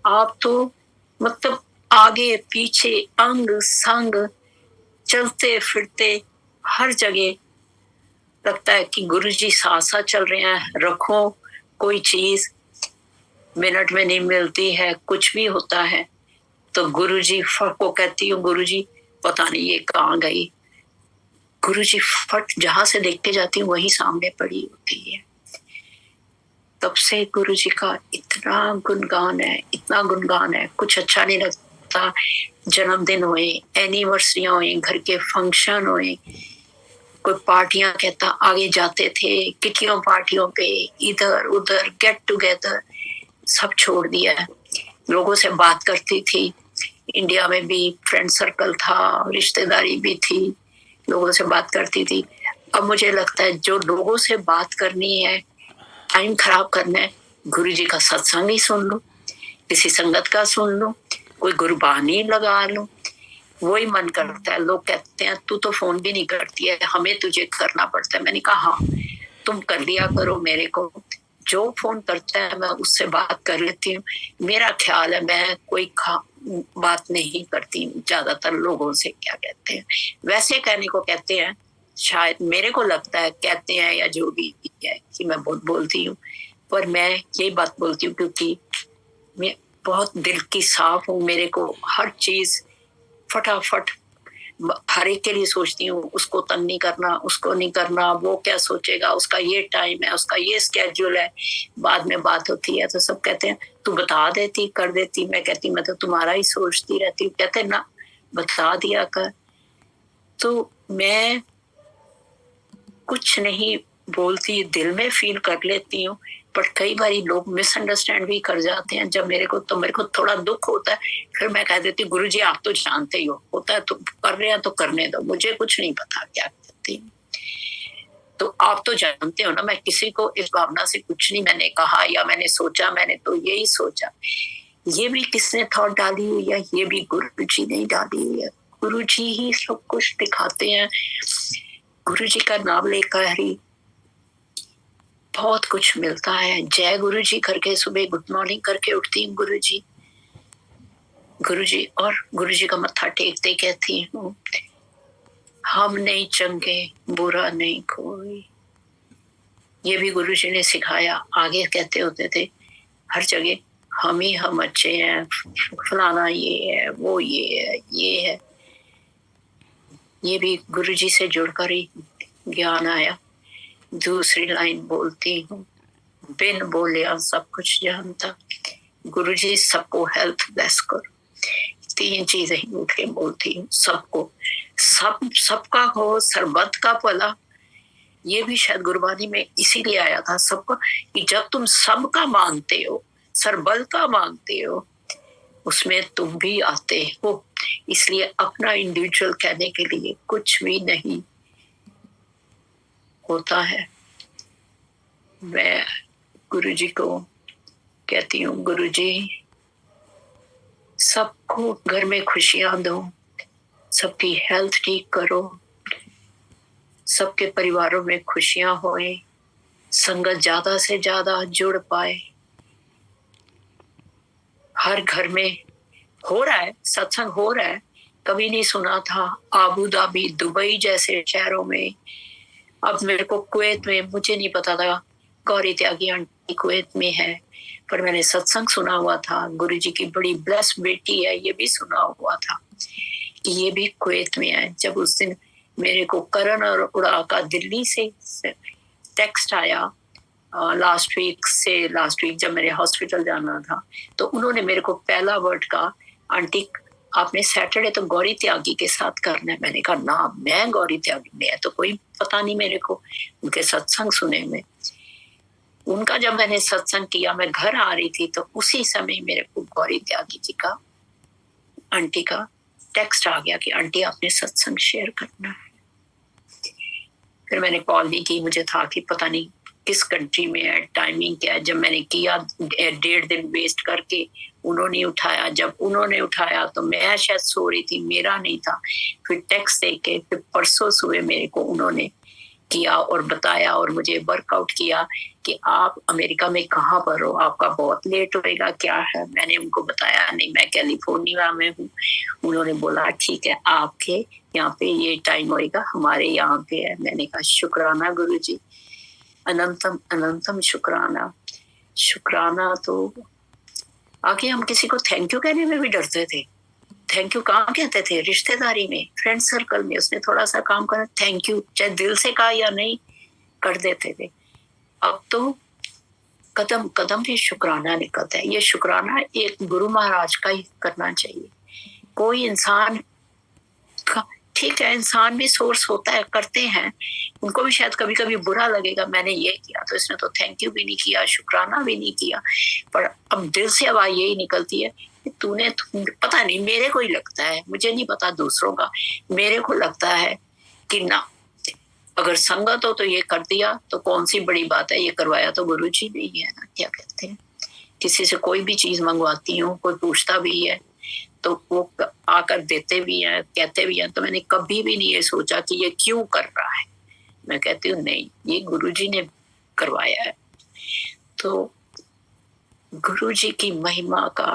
B: आप तो मतलब आगे पीछे अंग संग चलते फिरते हर जगह लगता है कि गुरुजी साथ साथ चल रहे हैं। रखो कोई चीज मिनट में नहीं मिलती है, कुछ भी होता है तो गुरुजी फट को कहती हूँ, गुरुजी पता नहीं ये कहाँ गई, गुरुजी फट जहां से देख के जाती हूँ वही सामने पड़ी होती है। तब से गुरुजी का इतना गुणगान है, इतना गुणगान है, कुछ अच्छा नहीं लगता। जन्मदिन हुए, एनिवर्सरियां हुई, घर के फंक्शन हुए, कोई पार्टियां कहता आगे जाते थे, किटियों पार्टियों पे, इधर उधर गेट टुगेदर, सब छोड़ दिया है। लोगों से बात करती थी, इंडिया में भी फ्रेंड सर्कल था, रिश्तेदारी भी थी, लोगों से बात करती थी। अब मुझे लगता है जो लोगों से बात करनी है, टाइम खराब करना है, गुरुजी का सत्संग ही सुन लो, किसी संगत का सुन लो, कोई गुरबानी लगा लो, वही मन करता है। लोग कहते हैं तू तो फोन भी नहीं करती है, हमें तुझे करना पड़ता है। मैंने कहा हाँ, तुम कर लिया करो मेरे को, जो फोन करता है मैं उससे बात कर लेती हूँ। मेरा ख्याल है मैं कोई बात नहीं करती ज्यादातर लोगों से। क्या कहते हैं, वैसे कहने को कहते हैं, शायद मेरे को लगता है कहते हैं या जो भी है कि मैं बहुत बोलती हूँ, पर मैं ये बात बोलती हूँ क्योंकि मैं बहुत दिल की साफ हूँ। मेरे को हर चीज फटाफट हर एक के लिए सोचती हूँ, उसको तंग नहीं करना, उसको नहीं करना, वो क्या सोचेगा, उसका ये टाइम है, उसका ये स्केड्यूल है। बाद में बात होती है तो सब कहते हैं तू बता देती, कर देती। मैं कहती मैं तो तुम्हारा ही सोचती रहती हूँ। कहते ना बता दिया कर। तो मैं कुछ नहीं बोलती, दिल में फील कर लेती हूँ, पर कई बार लोग मिसअंडरस्टैंड भी कर जाते हैं। जब मेरे को थोड़ा दुख होता है, फिर मैं कह देती हूँ गुरुजी आप तो जानते ही हो, होता है तो कर रहे हैं तो करने दो, मुझे कुछ नहीं पता क्या कहती। तो आप तो जानते हो ना, मैं किसी को इस भावना से कुछ नहीं मैंने कहा या मैंने सोचा, मैंने तो यही सोचा। ये भी किसने थॉट डाली हुई है, ये भी गुरुजी ने डाली हुई है। गुरुजी ही सब कुछ दिखाते हैं। गुरुजी का नाम लेकर ही बहुत कुछ मिलता है। जय गुरुजी करके सुबह गुड मॉर्निंग करके उठती हूँ गुरुजी और गुरुजी का मत्था टेकते कहती हूँ हम नहीं चंगे, बुरा नहीं कोई। ये भी गुरुजी ने सिखाया। आगे कहते होते थे हर जगह हम अच्छे हैं, फलाना ये है, वो ये है। ये भी गुरुजी से जुड़कर ही ज्ञान आया। दूसरी लाइन बोलती हूँ, बिन बोले सब कुछ जानता। गुरुजी सबको हेल्थ ब्लेस करो। 3 चीजें ही उठ के बोलती हूँ सबको, सबका हो, सरबत का भला। ये भी शायद गुरबानी में इसीलिए आया था सबका, कि जब तुम सबका मांगते हो, सरबल का मांगते हो, उसमें तुम भी आते हो। इसलिए अपना इंडिविजुअल कहने के लिए कुछ भी नहीं होता है। मैं गुरुजी को कहती हूँ गुरुजी सबको घर में खुशियां दो, सबकी हेल्थ ठीक करो, सबके परिवारों में खुशियां होए, संगत ज्यादा से ज्यादा जुड़ पाए। हर घर में हो रहा है, सत्संग हो रहा है। कभी नहीं सुना था आबू धाबी, दुबई जैसे शहरों में। अब मेरे को कुवैत में, मुझे नहीं पता था गौरी त्यागी आंटी कुवैत में है, पर मैंने सत्संग सुना हुआ था। गुरुजी की बड़ी ब्लेस बेटी है, ये भी सुना हुआ था कि ये भी कुवैत में है। जब उस दिन मेरे को करण और उड़ा का दिल्ली से टेक्स्ट आया लास्ट वीक जब मेरे हॉस्पिटल जाना था, तो उन्होंने मेरे को पहला वर्ड का, आंटी आपने सैटरडे तो गौरी त्यागी के साथ करना है। मैंने कहा ना, मैं गौरी त्यागी में है तो कोई पता नहीं मेरे को, उनके सत्संग सुने में। उनका जब मैंने सत्संग किया, मैं घर आ रही थी, तो उसी समय मेरे को गौरी त्यागी जी का, आंटी का टेक्स्ट आ गया कि आंटी आपने सत्संग शेयर करना है। फिर मैंने कॉल नहीं की, मुझे था कि पता नहीं किस कंट्री में है, टाइमिंग क्या है। जब मैंने किया 1.5 दिन वेस्ट करके, उन्होंने उठाया। जब उन्होंने उठाया तो मैं शायद सो रही थी, मेरा नहीं था। फिर टेक्स्ट देके फिर परसों सुबह मेरे को उन्होंने किया और बताया और मुझे वर्कआउट किया कि आप अमेरिका में कहाँ पर हो, आपका बहुत लेट होएगा क्या है। मैंने उनको बताया नहीं, मैं कैलिफोर्निया में हूँ। उन्होंने बोला ठीक है, आपके यहाँ पे ये टाइम होएगा, हमारे यहाँ पे है। मैंने कहा शुक्राना गुरुजी, अनंतम अनंतम शुक्राना। शुक्राना तो आगे हम किसी को थैंक यू कहने में भी डरते थे। थैंक यू कहाँ कहते थे? रिश्तेदारी में, फ्रेंड सर्कल में। उसने थोड़ा सा काम करा, थैंक यू, चाहे दिल से कहा या नहीं, कर देते थे। अब तो कदम कदम पे शुक्राना निकलता है। ये शुक्राना एक गुरु महाराज का ही करना चाहिए। कोई इंसान का, ठीक है, इंसान भी सोर्स होता है, करते हैं, उनको भी शायद कभी कभी बुरा लगेगा मैंने ये किया तो इसने तो थैंक यू भी नहीं किया, शुक्राना भी नहीं किया। पर अब दिल से आवाज यही निकलती है कि तूने, पता नहीं, मेरे को ही लगता है, मुझे नहीं पता दूसरों का, मेरे को लगता है कि ना, अगर संगत हो तो ये कर दिया तो कौन सी बड़ी बात है, ये करवाया तो गुरुजी ने ही है ना। क्या कहते हैं, किसी से कोई भी चीज मंगवाती हूँ, कोई पूछता भी है तो वो आकर देते भी हैं, कहते भी हैं, तो मैंने कभी भी नहीं ये सोचा कि ये क्यों कर रहा है। मैं कहती हूँ नहीं, ये गुरुजी ने करवाया है। तो गुरु जी की महिमा का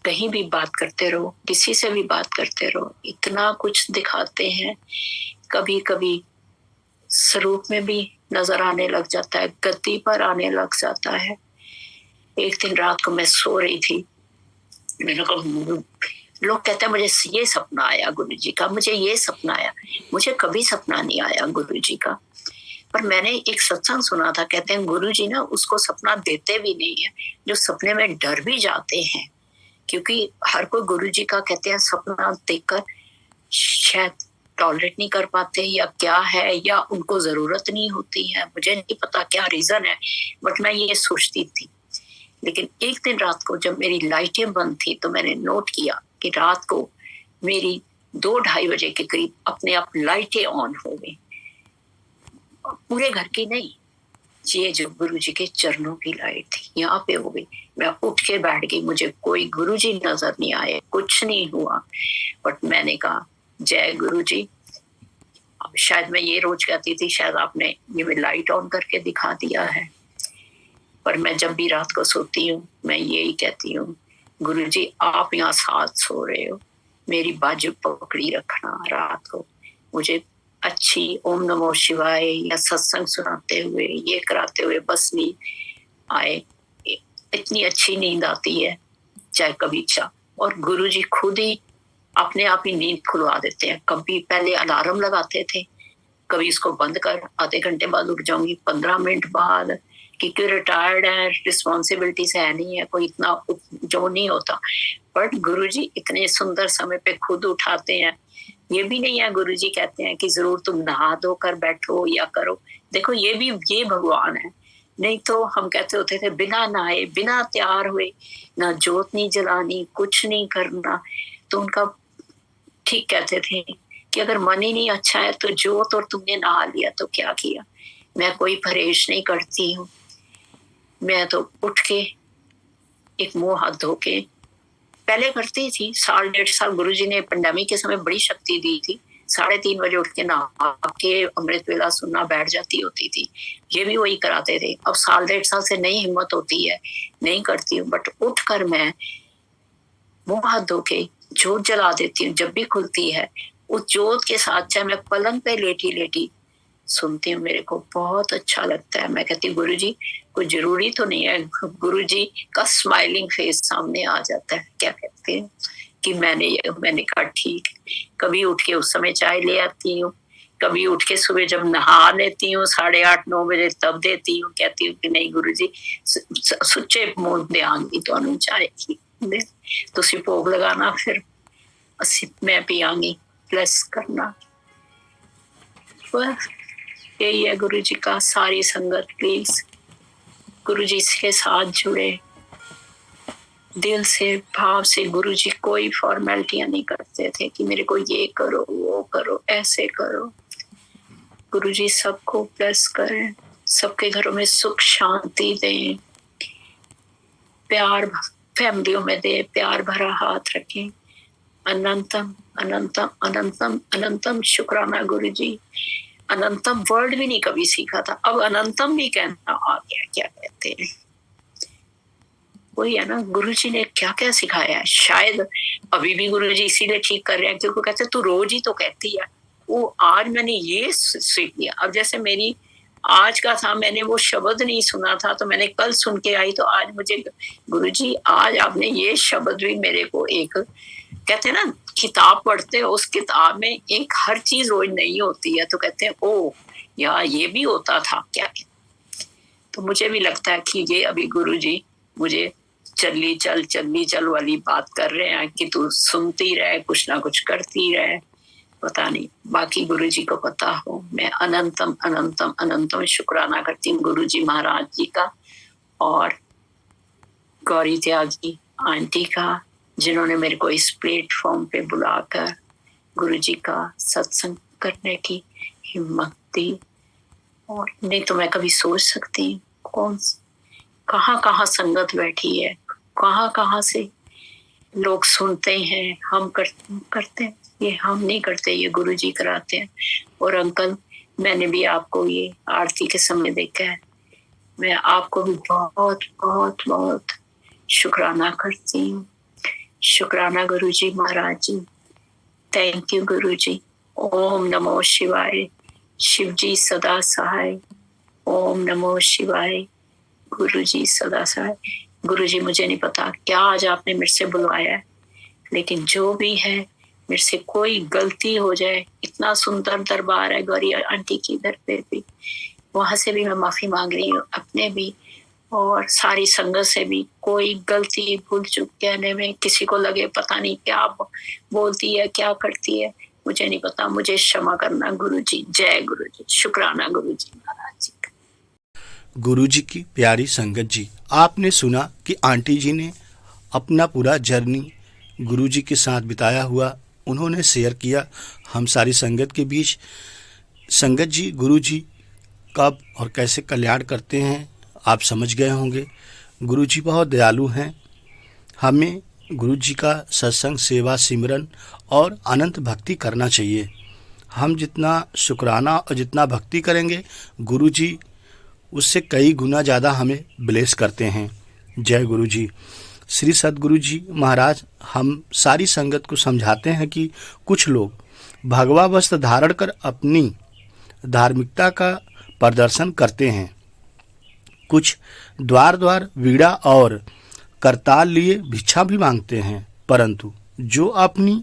B: कहीं भी बात करते रहो, किसी से भी बात करते रहो, इतना कुछ दिखाते हैं। कभी कभी स्वरूप में भी नजर आने लग जाता है, गद्दी पर आने लग जाता है। एक दिन रात को मैं सो रही थी, मैंने कहा, लोग कहते हैं मुझे ये सपना आया गुरु जी का, मुझे ये सपना आया। मुझे कभी सपना नहीं आया गुरु जी का, पर मैंने एक सत्संग सुना था, कहते हैं गुरु जी ना उसको सपना देते भी नहीं है जो सपने में डर भी जाते हैं, क्योंकि हर कोई गुरु जी का कहते हैं सपना देखकर शायद टॉलरेट नहीं कर पाते, या क्या है, या उनको जरूरत नहीं होती है, मुझे नहीं पता क्या रीजन है, बट मैं ये सोचती थी। लेकिन एक दिन रात को जब मेरी लाइटें बंद थी तो मैंने नोट किया कि रात को मेरी 2-2:30 बजे के करीब अपने आप लाइटें ऑन हो गई, पूरे घर की नहीं, ये जो गुरु जी के चरणों की लाइट थी यहाँ पे हो गई। मैं उठ के बैठ गई, मुझे कोई गुरु जी नजर नहीं आए, कुछ नहीं हुआ, बट मैंने कहा जय गुरु जी। शायद मैं ये रोज कहती थी, शायद आपने ये लाइट ऑन करके दिखा दिया है, पर मैं जब भी रात को सोती हूँ मैं यही कहती हूँ, गुरु जी आप यहाँ साथ सो रहे हो, मेरी बाजू पकड़ी रखना, रात को मुझे अच्छी ओम नमो शिवाय या सत्संग सुनाते हुए, ये कराते हुए बस नींद आए। इतनी अच्छी नींद आती है चाहे कभी चाह, और गुरु जी खुद ही अपने आप ही नींद खुलवा देते हैं। कभी पहले अलार्म लगाते थे, कभी इसको बंद कर, आधे घंटे बाद उठ जाऊंगी, 15 मिनट बाद, क्योंकि रिटायर्ड है, रिस्पॉन्सिबिलिटीज है नहीं है, कोई इतना जो नहीं होता, बट गुरुजी इतने सुंदर समय पे खुद उठाते हैं। ये भी नहीं है गुरुजी कहते हैं कि जरूर तुम नहा धो कर बैठो या करो, देखो ये भगवान है। नहीं तो हम कहते होते थे बिना नहाए बिना तैयार हुए ना जोत नहीं जलानी, कुछ नहीं करना। तो उनका ठीक कहते थे कि अगर मन ही नहीं अच्छा है तो जोत और तुमने नहा लिया तो क्या किया। मैं कोई परहेज नहीं करती हूँ, मैं तो उठ के एक मुंह हाथ धो के पहले करती थी। 1.5 साल गुरुजी ने पेंडेमिक के समय बड़ी शक्ति दी थी, 3:30 बजे उठ के नहा के अमृत वेला सुनना बैठ जाती होती थी, ये भी वही कराते थे। अब 1.5 साल से नहीं हिम्मत होती है, नहीं करती हूँ, बट उठ कर मैं मुंह हाथ धो के जोत जला देती हूँ। जब भी खुलती है उस जोत के साथ चाहे मैं पलंग पे लेटी लेटी सुनती हूँ, मेरे को बहुत अच्छा लगता है। मैं कहती हूँ गुरुजी कोई जरूरी तो नहीं है, गुरुजी का स्माइलिंग फेस सामने आ जाता है। क्या कहते हैं कि मैंने कहा ठीक। कभी उठ के उस समय चाय ले आती हूँ, कभी उठ के सुबह जब नहा लेती हूँ 8:30-9 बजे तब देती हूँ। कहती हूँ कि नहीं गुरुजी सुच्चे मुंह देंगी तो चाय की तुसी भोग लगाना, फिर मैं पियांगी, प्लस करना। बस यही है गुरु जी का। सारी संगत प्लीज गुरु जी के साथ जुड़े, दिल से भाव से। गुरु जी कोई फॉर्मेलिटियां नहीं करते थे कि मेरे को ये करो वो करो ऐसे करो। गुरु जी सबको प्लस करें, सबके घरों में सुख शांति दें, प्यार फैमिलियों में दे, प्यार भरा हाथ रखें। अनंतम अनंतम अनंतम अनंतम शुक्राना गुरु जी। अनंतम वर्ड भी नहीं कभी सीखा था, अब अनंतम भी कहना आ गया। क्या कहते हैं वही है ना, गुरुजी ने क्या क्या सिखाया है। शायद अभी भी गुरुजी इसीलिए ठीक कर रहे हैं क्योंकि कहते तू रोज ही तो कहती है। वो आज मैंने ये सीख लिया। अब जैसे मेरी आज का था, मैंने वो शब्द नहीं सुना था तो मैंने कल सुन के आई, तो आज मुझे गुरुजी आज आपने ये शब्द भी मेरे को एक कहते हैं ना किताब पढ़ते हो, उस किताब में एक हर चीज रोज नहीं होती है, तो कहते हैं ओ यार ये भी होता था क्या। तो मुझे भी लगता है कि ये अभी गुरुजी मुझे चली चल वाली बात कर रहे हैं कि तू सुनती रहे, कुछ ना कुछ करती रहे। पता नहीं, बाकी गुरुजी को पता हो। मैं अनंतम अनंतम अनंतम शुक्राना करती हूँ गुरुजी महाराज जी का और गौरी त्यागी आंटी का, जिन्होंने मेरे को इस प्लेटफॉर्म पे बुलाकर गुरुजी का सत्संग करने की हिम्मत दी। और नहीं तो मैं कभी सोच सकती कहाँ संगत बैठी है, कहाँ से लोग सुनते हैं। हम करते हैं ये, हम नहीं करते, ये गुरुजी कराते हैं। और अंकल मैंने भी आपको ये आरती के समय देखा है, मैं आपको भी बहुत बहुत बहुत शुक्राना करती हूँ। शुक्राना गुरुजी महाराज जी, थैंक यू गुरुजी। ओम नमो शिवाय। शिव जी सदा सहाय। ओम नमो शिवाय। गुरुजी सदा सहाय। गुरुजी मुझे नहीं पता क्या आज आपने मेरे से बुलवाया है, लेकिन जो भी है, मेरे से कोई गलती हो जाए, इतना सुंदर दरबार है गौरी आंटी की इधर पे भी, वहां से भी मैं माफी मांग रही हूँ, अपने भी और सारी संगत से भी। कोई गलती भूल चूक कहने में किसी को लगे पता नहीं क्या बोलती है, क्या करती है, मुझे नहीं पता, मुझे क्षमा करना गुरुजी। जय गुरुजी। शुक्राना गुरुजी महाराज जी।
A: गुरुजी की प्यारी संगत जी, आपने सुना कि आंटी जी ने अपना पूरा जर्नी गुरुजी के साथ बिताया हुआ उन्होंने शेयर किया हम सारी संगत के बीच। संगत जी गुरुजी कब और कैसे कल्याण करते हैं आप समझ गए होंगे। गुरुजी बहुत दयालु हैं। हमें गुरुजी का सत्संग, सेवा, सिमरन और अनंत भक्ति करना चाहिए। हम जितना शुक्राना और जितना भक्ति करेंगे, गुरुजी उससे कई गुना ज़्यादा हमें ब्लेस करते हैं। जय गुरुजी। श्री सद्गुरु जी महाराज हम सारी संगत को समझाते हैं कि कुछ लोग भगवा वस्त्र धारण कर अपनी धार्मिकता का प्रदर्शन करते हैं। कुछ द्वार द्वार वीणा और करताल लिए भिक्षा भी मांगते हैं, परंतु जो अपनी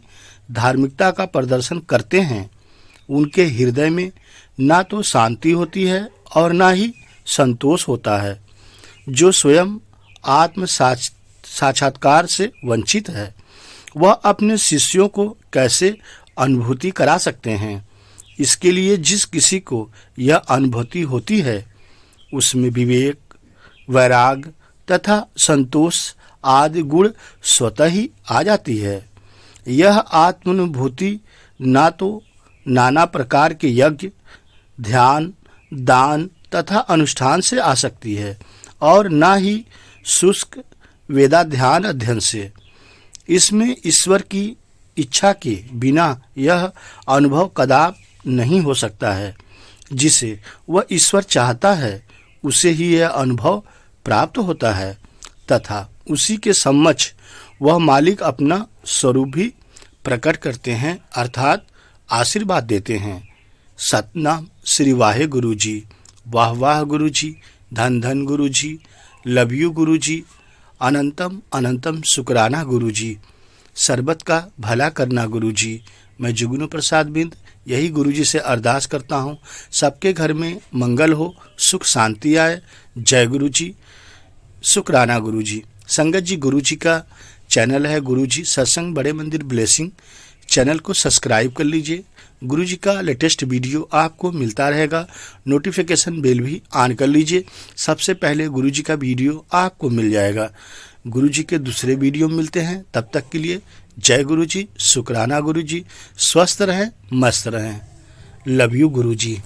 A: धार्मिकता का प्रदर्शन करते हैं उनके हृदय में ना तो शांति होती है और ना ही संतोष होता है। जो स्वयं आत्म साक्षात्कार से वंचित है, वह अपने शिष्यों को कैसे अनुभूति करा सकते हैं। इसके लिए जिस किसी को यह अनुभूति होती है, उसमें विवेक, वैराग तथा संतोष आदि गुण स्वतः ही आ जाती है। यह आत्मानुभूति ना तो नाना प्रकार के यज्ञ, ध्यान, दान तथा अनुष्ठान से आ सकती है और ना ही शुष्क वेदाध्यान अध्ययन से। इसमें ईश्वर की इच्छा के बिना यह अनुभव कदापि नहीं हो सकता है। जिसे वह ईश्वर चाहता है उसे ही यह अनुभव प्राप्त होता है तथा उसी के समक्ष वह मालिक अपना स्वरूप भी प्रकट करते हैं, अर्थात आशीर्वाद देते हैं। सतनाम श्री वाहे गुरु जी। वाह वाह गुरु जी। धन धन गुरु जी। लव यू गुरु जी। अनंतम अनंतम शुक्राना गुरु जी। सरबत का भला करना गुरु जी। मैं जुगनू प्रसाद बिंद यही गुरु जी से अरदास करता हूँ, सबके घर में मंगल हो, सुख शांति आए। जय गुरु जी। शुक्राना गुरु जी। संगत जी गुरु जी का चैनल है गुरु जी सत्संग बड़े मंदिर ब्लेसिंग, चैनल को सब्सक्राइब कर लीजिए। गुरु जी का लेटेस्ट वीडियो आपको मिलता रहेगा। नोटिफिकेशन बेल भी ऑन कर लीजिए, सबसे पहले गुरु जी का वीडियो आपको मिल जाएगा। गुरु जी के दूसरे वीडियो मिलते हैं, तब तक के लिए जय गुरु जी। शुक्राना गुरु जी। स्वस्थ रहें, मस्त रहें। Love you Guru ji.